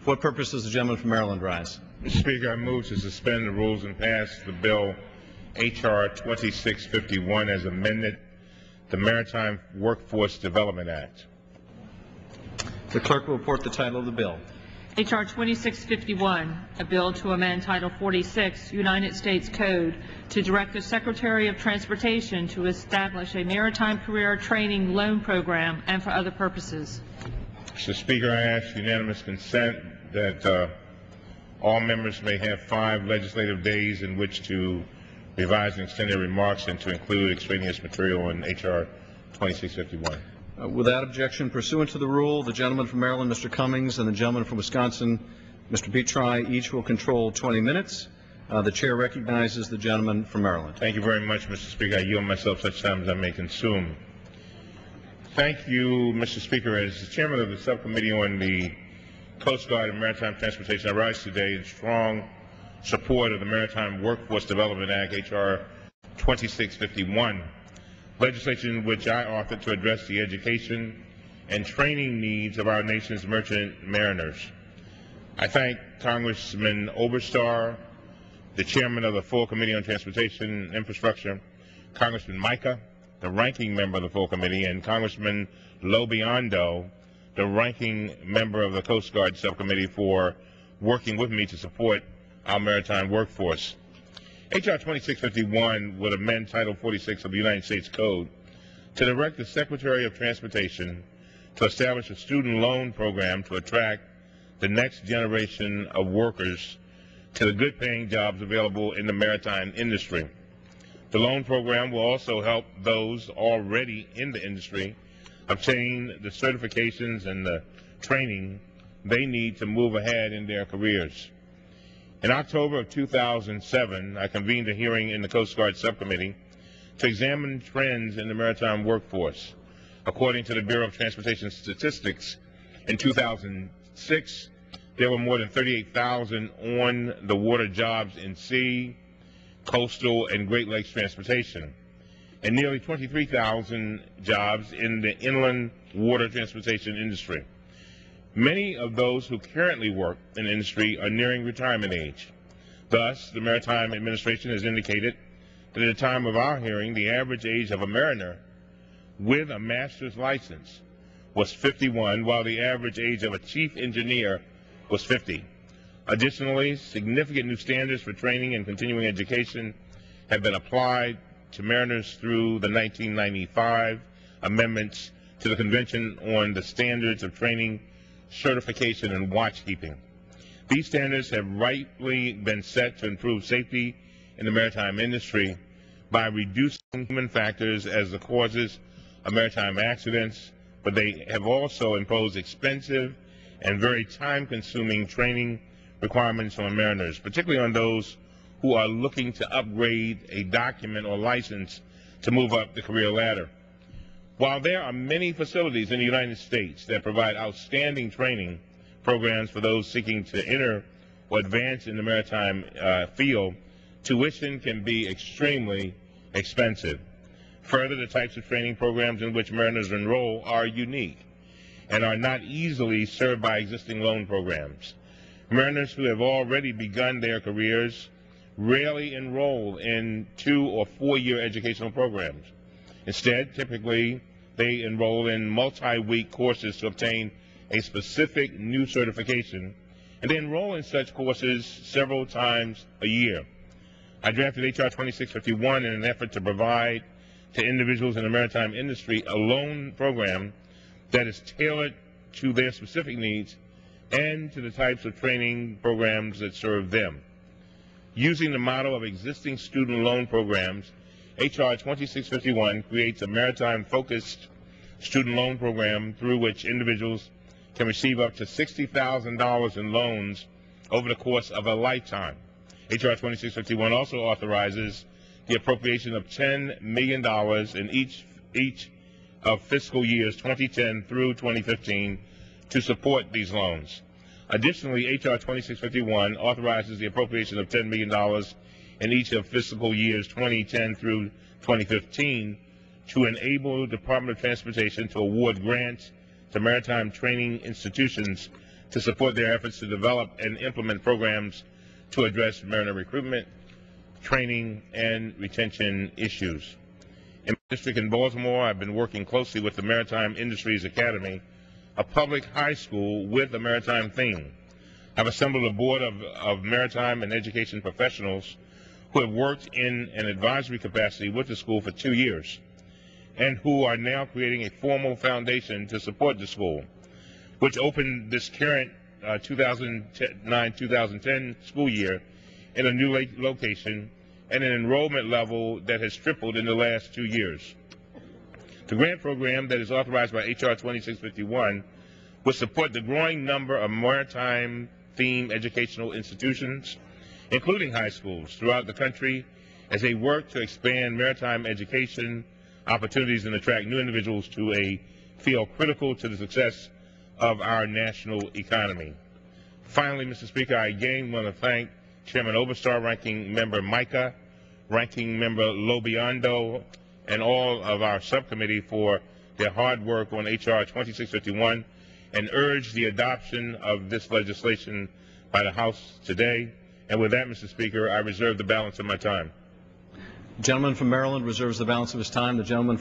For what purpose does the gentleman from Maryland rise? Mr. Speaker, I move to suspend the rules and pass the bill H.R. 2651 as amended, the Maritime Workforce Development Act. The clerk will report the title of the bill. H.R. 2651, a bill to amend Title 46, United States Code, to direct the Secretary of Transportation to establish a maritime career training loan program and for other purposes. Mr. Speaker, I ask unanimous consent that all members may have 5 legislative days in which to revise and extend their remarks and to include extraneous material in H.R. 2651. Without objection, pursuant to the rule, the gentleman from Maryland, Mr. Cummings, and the gentleman from Wisconsin, Mr. Petri, each will control 20 minutes. The chair recognizes the gentleman from Maryland. Thank you very much, Mr. Speaker. I yield myself such time as I may consume. Thank you, Mr. Speaker. As the chairman of the Subcommittee on the Coast Guard and Maritime Transportation, I rise today in strong support of the Maritime Workforce Development Act, H.R. 2651. Legislation which I authored to address the education and training needs of our nation's merchant mariners. I thank Congressman Oberstar, the chairman of the full Committee on Transportation and Infrastructure, Congressman Micah, the ranking member of the full committee, and Congressman Lobiondo, the ranking member of the Coast Guard Subcommittee, for working with me to support our maritime workforce. H.R. 2651 would amend Title 46 of the United States Code to direct the Secretary of Transportation to establish a student loan program to attract the next generation of workers to the good-paying jobs available in the maritime industry. The loan program will also help those already in the industry obtain the certifications and the training they need to move ahead in their careers. In October of 2007, I convened a hearing in the Coast Guard Subcommittee to examine trends in the maritime workforce. According to the Bureau of Transportation Statistics, in 2006, there were more than 38,000 on-the-water jobs in sea, coastal, and Great Lakes transportation, and nearly 23,000 jobs in the inland water transportation industry. Many of those who currently work in the industry are nearing retirement age. Thus, the Maritime Administration has indicated that at the time of our hearing, the average age of a mariner with a master's license was 51, while the average age of a chief engineer was 50. Additionally, significant new standards for training and continuing education have been applied to mariners through the 1995 amendments to the Convention on the Standards of Training, Certification, and Watchkeeping. These standards have rightly been set to improve safety in the maritime industry by reducing human factors as the causes of maritime accidents, but they have also imposed expensive and very time-consuming training requirements on mariners, particularly on those who are looking to upgrade a document or license to move up the career ladder. While there are many facilities in the United States that provide outstanding training programs for those seeking to enter or advance in the maritime field, tuition can be extremely expensive. Further, the types of training programs in which mariners enroll are unique and are not easily served by existing loan programs. Mariners who have already begun their careers rarely enroll in 2- or 4-year educational programs. Instead, typically, they enroll in multi-week courses to obtain a specific new certification, and they enroll in such courses several times a year. I drafted H.R. 2651 in an effort to provide to individuals in the maritime industry a loan program that is tailored to their specific needs and to the types of training programs that serve them. Using the model of existing student loan programs, H.R. 2651 creates a maritime-focused student loan program through which individuals can receive up to $60,000 in loans over the course of a lifetime. H.R. 2651 also authorizes the appropriation of $10 million in each of fiscal years 2010 through 2015 to support these loans. Additionally, H.R. 2651 authorizes the appropriation of $10 million in each of fiscal years 2010 through 2015 to enable the Department of Transportation to award grants to maritime training institutions to support their efforts to develop and implement programs to address mariner recruitment, training, and retention issues. In my district in Baltimore, I've been working closely with the Maritime Industries Academy, a public high school with a maritime theme. I've assembled a board of maritime and education professionals who have worked in an advisory capacity with the school for 2 years and who are now creating a formal foundation to support the school, which opened this current 2009-2010 school year in a new location and an enrollment level that has tripled in the last 2 years. The grant program that is authorized by H.R. 2651 will support the growing number of maritime-themed educational institutions, including high schools, throughout the country as they work to expand maritime education opportunities and attract new individuals to a field critical to the success of our national economy. Finally, Mr. Speaker, I again want to thank Chairman Oberstar, Ranking Member Micah, Ranking Member Lobiondo, and all of our subcommittee for their hard work on H.R. 2651 and urge the adoption of this legislation by the House today. And with that, Mr. Speaker, I reserve the balance of my time. The gentleman from Maryland reserves the balance of his time. The gentleman